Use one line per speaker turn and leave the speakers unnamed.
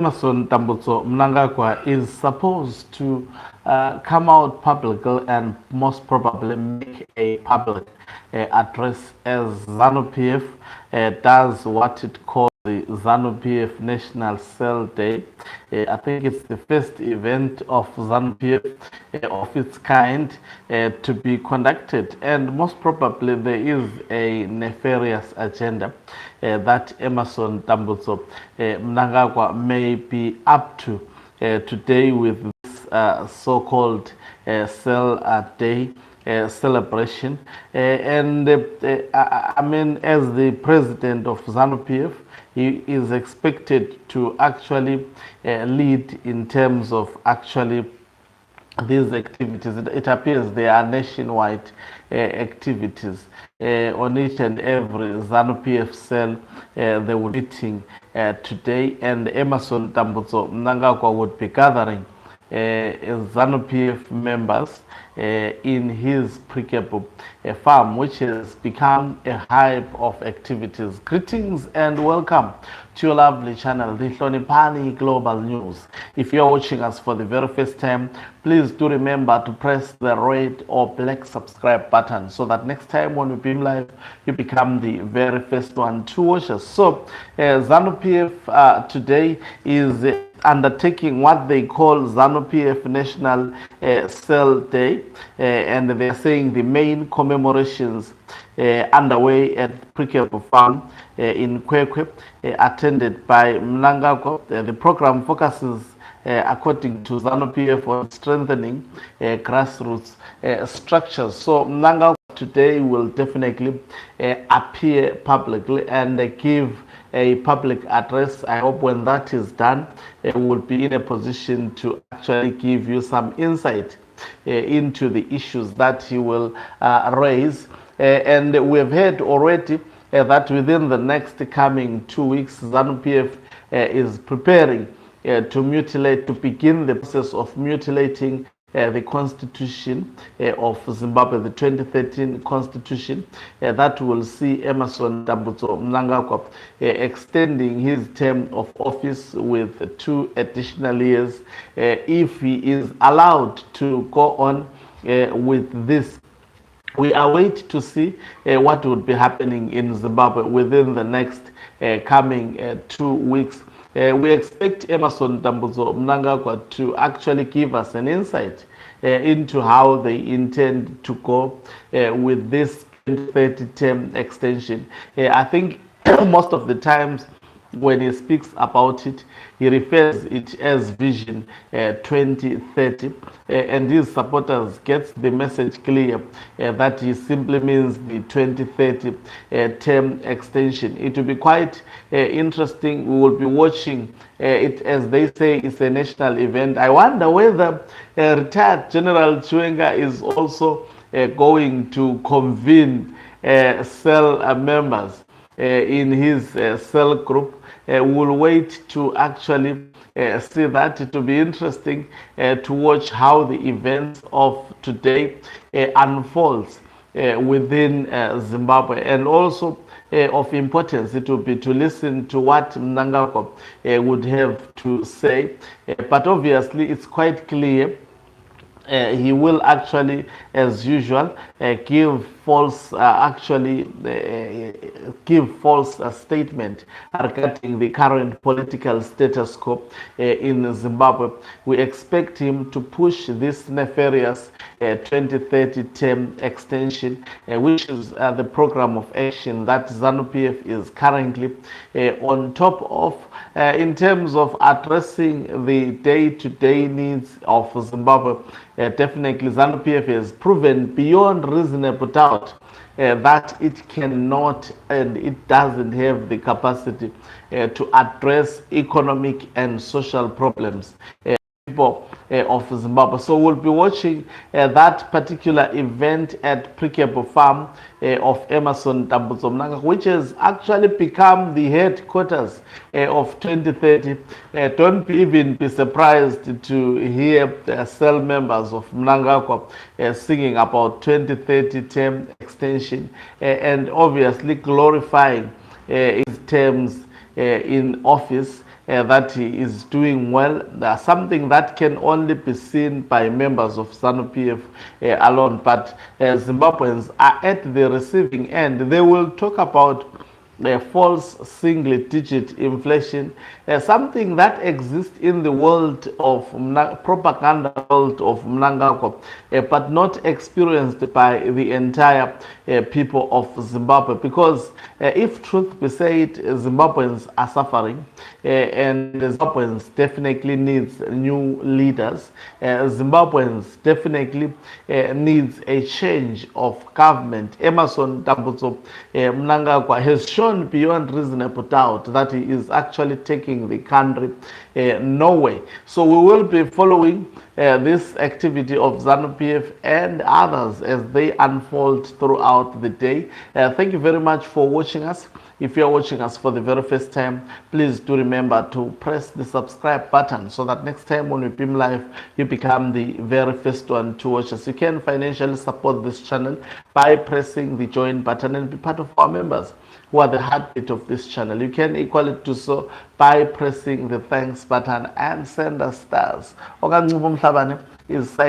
Emerson Mnangagwa is supposed to come out publicly and most probably make a public address as Zanu PF does what it calls the Zanu PF National Cell Day. I think it's the first event of Zanu PF of its kind to be conducted, and most probably there is a nefarious agenda that Emerson Mnangagwa may be up to today with this so-called Cell Day celebration. I mean, as the president of Zanu PF, he is expected to actually lead in terms of actually these activities. It appears they are nationwide activities. On each and every Zanu PF cell, they will be meeting today, and Emerson Mnangagwa would be gathering Zanu PF members in his precable farm, which has become a hive of activities. Greetings and welcome to your lovely channel, the Hlonipani Global News. If you are watching us for the very first time, please do remember to press the red or black subscribe button so that next time when we beam live, you become the very first one to watch us. So, Zanu PF today is undertaking what they call Zanu PF National Cell Day, and they are saying the main commemorations underway at Precable Farm in Kwekwe, attended by Mnangagwa. The program focuses, according to Zanu PF, on strengthening grassroots structures. So Mnangagwa today will definitely appear publicly and give a public address. I hope when that is done, we will be in a position to actually give you some insight into the issues that he will raise. And we have heard already that within the next coming 2 weeks, Zanu PF is preparing to begin the process of mutilating the constitution of Zimbabwe, the 2013 constitution, that will see Emerson Mnangagwa extending his term of office with 2 additional years if he is allowed to go on with this. We await to see what would be happening in Zimbabwe within the next coming 2 weeks. We expect Emerson Mnangagwa to actually give us an insight into how they intend to go with this 2030 term extension. I think most of the times when he speaks about it, he refers it as Vision 2030, and his supporters get the message clear that he simply means the 2030 term extension. It will be quite interesting. We will be watching it, as they say, it's a national event. I wonder whether retired General Chiwenga is also going to convene cell members in his cell group. We'll wait to actually see that. It will be interesting to watch how the events of today unfolds within Zimbabwe. And also of importance, it will be to listen to what Mnangagwa would have to say. But obviously, it's quite clear he will actually, as usual, give false statement regarding the current political status quo in Zimbabwe. We expect him to push this nefarious 2030 term extension, which is the program of action that Zanu PF is currently on top of in terms of addressing the day-to-day needs of Zimbabwe. Definitely Zanu PF has proven beyond reasonable doubt that it cannot and it doesn't have the capacity to address economic and social problems of Zimbabwe. So we'll be watching that particular event at Precable Farm of Emerson Mnangagwa, which has actually become the headquarters of 2030. Don't even be surprised to hear cell members of Mnangagwa singing about 2030 term extension and obviously glorifying his terms in office that he is doing well. Something that can only be seen by members of Zanu PF alone, but Zimbabweans are at the receiving end. They will talk about false single digit inflation, something that exists in the world of propaganda world of Mnangagwa, but not experienced by the entire people of Zimbabwe. Because if truth be said, Zimbabweans are suffering, and Zimbabweans definitely needs new leaders. Zimbabweans definitely needs a change of government. Emerson Tambutso Mnangagwa has shown beyond reasonable doubt that he is actually taking the country nowhere. So we will be following this activity of Zanu PF and others as they unfold throughout the day. Thank you very much for watching us. If you are watching us for the very first time, please do remember to press the subscribe button so that next time when we beam live, you become the very first one to watch us. You can financially support this channel by pressing the join button and be part of our members who are the heartbeat of this channel. You can equally do so by pressing the thanks button and send us stars. Okancubo Mhlabane is